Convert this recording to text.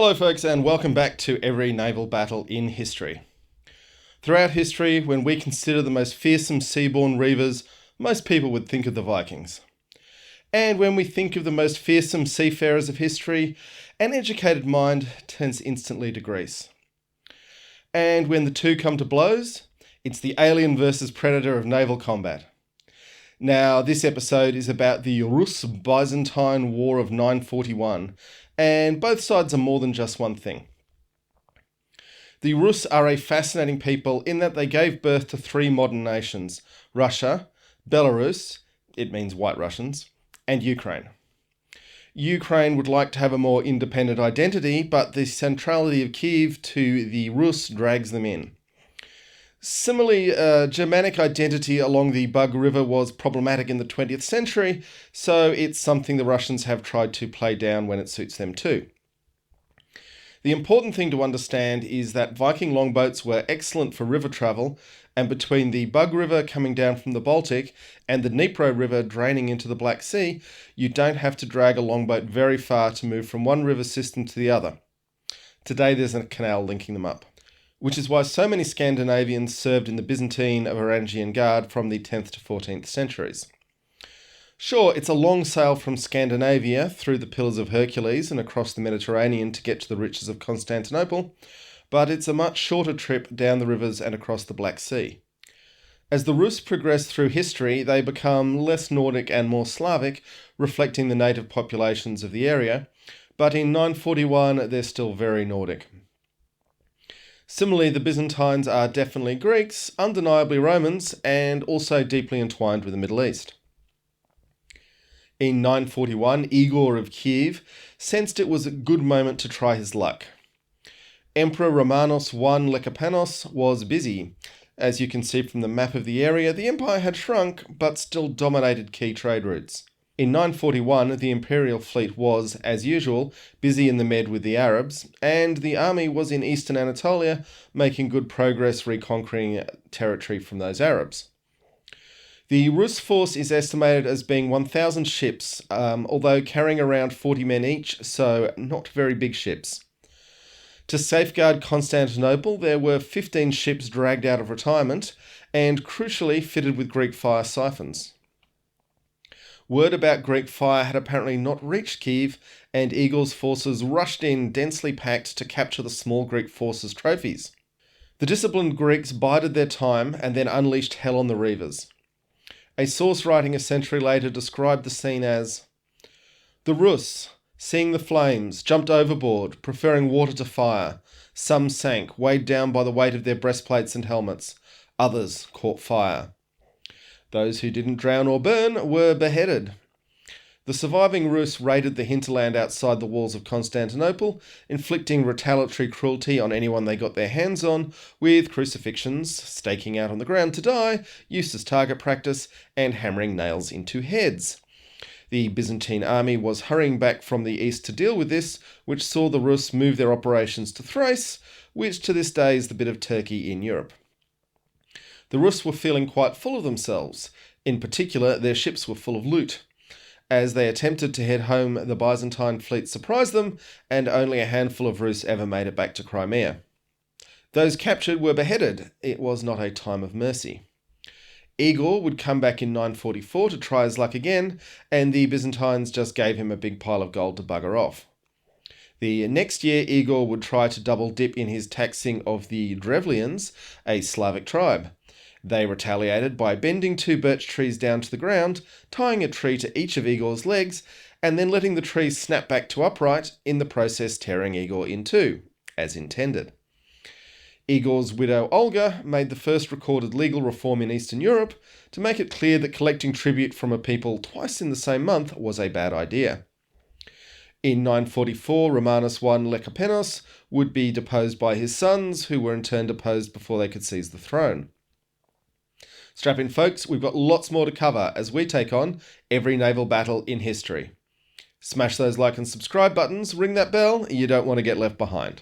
Hello folks, and welcome back to every naval battle in history. Throughout history, when we consider the most fearsome sea-bourne reavers, most people would think of the Vikings. And when we think of the most fearsome seafarers of history, an educated mind turns instantly to Greece. And when the two come to blows, it's the alien versus predator of naval combat. Now, this episode is about the Rus-Byzantine War of 941, and both sides are more than just one thing. The Rus are a fascinating people in that they gave birth to three modern nations: Russia, Belarus, it means White Russians, and Ukraine. Ukraine would like to have a more independent identity, but the centrality of Kiev to the Rus drags them in. Similarly, Germanic identity along the Bug River was problematic in the 20th century, so it's something the Russians have tried to play down when it suits them too. The important thing to understand is that Viking longboats were excellent for river travel, and between the Bug River coming down from the Baltic and the Dnipro River draining into the Black Sea, you don't have to drag a longboat very far to move from one river system to the other. Today there's a canal linking them up, which is why so many Scandinavians served in the Byzantine Varangian Guard from the 10th to 14th centuries. Sure, it's a long sail from Scandinavia through the Pillars of Hercules and across the Mediterranean to get to the riches of Constantinople, but it's a much shorter trip down the rivers and across the Black Sea. As the Rus progress through history, they become less Nordic and more Slavic, reflecting the native populations of the area, but in 941 they're still very Nordic. Similarly, the Byzantines are definitely Greeks, undeniably Romans, and also deeply entwined with the Middle East. In 941, Igor of Kiev sensed it was a good moment to try his luck. Emperor Romanos I Lekapenos was busy. As you can see from the map of the area, the empire had shrunk, but still dominated key trade routes. In 941, the imperial fleet was, as usual, busy in the Med with the Arabs, and the army was in eastern Anatolia, making good progress reconquering territory from those Arabs. The Rus force is estimated as being 1,000 ships, although carrying around 40 men each, so not very big ships. To safeguard Constantinople, there were 15 ships dragged out of retirement, and crucially fitted with Greek fire siphons. Word about Greek fire had apparently not reached Kiev, and Igor's forces rushed in densely packed to capture the small Greek forces' trophies. The disciplined Greeks bided their time and then unleashed hell on the reavers. A source writing a century later described the scene as, "The Rus, seeing the flames, jumped overboard, preferring water to fire. Some sank, weighed down by the weight of their breastplates and helmets. Others caught fire. Those who didn't drown or burn were beheaded." The surviving Rus raided the hinterland outside the walls of Constantinople, inflicting retaliatory cruelty on anyone they got their hands on, with crucifixions, staking out on the ground to die, used as target practice, and hammering nails into heads. The Byzantine army was hurrying back from the east to deal with this, which saw the Rus move their operations to Thrace, which to this day is the bit of Turkey in Europe. The Rus were feeling quite full of themselves. In particular, their ships were full of loot. As they attempted to head home, the Byzantine fleet surprised them, and only a handful of Rus ever made it back to Crimea. Those captured were beheaded. It was not a time of mercy. Igor would come back in 944 to try his luck again, and the Byzantines just gave him a big pile of gold to bugger off. The next year, Igor would try to double dip in his taxing of the Drevlians, a Slavic tribe. They retaliated by bending 2 birch trees down to the ground, tying a tree to each of Igor's legs, and then letting the trees snap back to upright, in the process tearing Igor in two, as intended. Igor's widow Olga made the first recorded legal reform in Eastern Europe to make it clear that collecting tribute from a people twice in the same month was a bad idea. In 944, Romanos I Lekapenos would be deposed by his sons, who were in turn deposed before they could seize the throne. Strap in, folks, we've got lots more to cover as we take on every naval battle in history. Smash those like and subscribe buttons, ring that bell, you don't want to get left behind.